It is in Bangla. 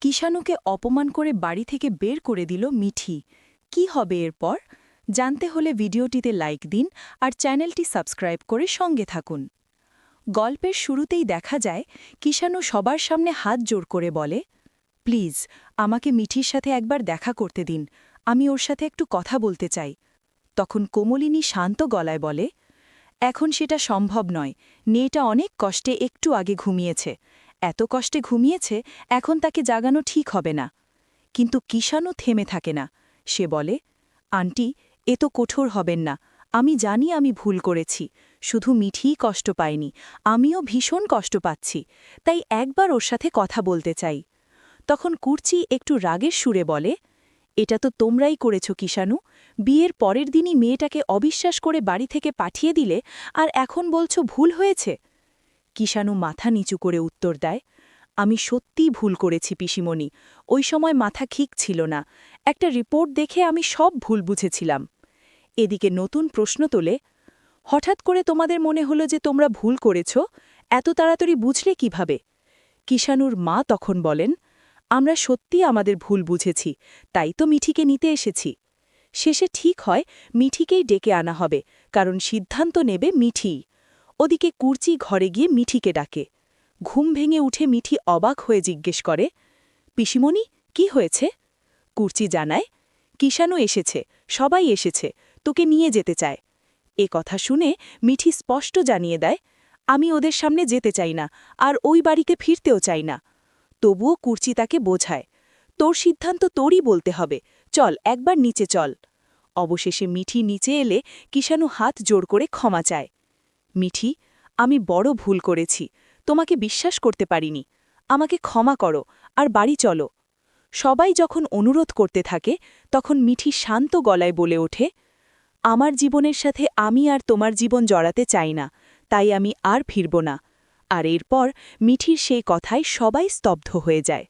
কিষাণুকে অপমান করে বাড়ি থেকে বের করে দিল মিঠি। কি হবে এরপর জানতে হলে ভিডিওটিতে লাইক দিন আর চ্যানেলটি সাবস্ক্রাইব করে সঙ্গে থাকুন। গল্পের শুরুতেই দেখা যায় কিষাণু সবার সামনে হাত জোড় করে বলে, প্লিজ আমাকে মিঠির সাথে একবার দেখা করতে দিন, আমি ওর সাথে একটু কথা বলতে চাই। তখন কোমলিনী শান্ত গলায় বলে, এখন সেটা সম্ভব নয়, মেয়েটা অনেক কষ্টে একটু আগে ঘুমিয়েছে, এত কষ্টে ঘুমিয়েছে, এখন তাকে জাগানো ঠিক হবে না। কিন্তু কিষাণু থেমে থাকে না, সে বলে, আন্টি এ তো কঠোর হবেন না, আমি জানি আমি ভুল করেছি, শুধু মিঠিই কষ্ট পায়নি, আমিও ভীষণ কষ্ট পাচ্ছি, তাই একবার ওর সাথে কথা বলতে চাই। তখন কুর্চি একটু রাগের সুরে বলে, এটা তো তোমরাই করেছ কিষাণু, বিয়ের পরের দিনই মেয়েটাকে অবিশ্বাস করে বাড়ি থেকে পাঠিয়ে দিলে, আর এখন বলছো ভুল হয়েছে। কিষাণু মাথা নিচু করে উত্তর দেয়, আমি সত্যিই ভুল করেছি পিসিমণি, ওই সময় মাথা ঠিক ছিল না, একটা রিপোর্ট দেখে আমি সব ভুল বুঝেছিলাম। এদিকে নতুন প্রশ্ন তোলে, হঠাৎ করে তোমাদের মনে হলো যে তোমরা ভুল করেছ, এত তাড়াতাড়ি বুঝলে কিভাবে? কিষাণুর মা তখন বলেন, আমরা সত্যিই আমাদের ভুল বুঝেছি, তাই তো মিঠিকে নিতে এসেছি। শেষে ঠিক হয় মিঠিকেই ডেকে আনা হবে, কারণ সিদ্ধান্ত নেবে মিঠিই। ওদিকে কুর্চি ঘরে গিয়ে মিঠিকে ডাকে। ঘুম ভেঙে উঠে মিঠি অবাক হয়ে জিজ্ঞেস করে, পিসিমণি কি হয়েছে? কুর্চি জানায়, কিষাণু এসেছে, সবাই এসেছে, তোকে নিয়ে যেতে চায়। এ কথা শুনে মিঠি স্পষ্ট জানিয়ে দেয়, আমি ওদের সামনে যেতে চাই না, আর ওই বাড়িতে ফিরতেও চাই না। তবুও কুর্চি তাকে বোঝায়, তোর সিদ্ধান্ত তোরই বলতে হবে, চল একবার নিচে চল। অবশেষে মিঠি নিচে এলে কিষাণু হাত জোড় করে ক্ষমা চায়। মিঠি, আমি বড় ভুল করেছি, তোমাকে বিশ্বাস করতে পারিনি, আমাকে ক্ষমা করো আর বাড়ি চলো। সবাই যখন অনুরোধ করতে থাকে তখন মিঠি শান্ত গলায় বলে ওঠে, আমার জীবনের সাথে আমি আর তোমার জীবন জড়াতে চাই না, তাই আমি আর ফিরব না। আর এরপর মিঠির সেই কথায় সবাই স্তব্ধ হয়ে যায়।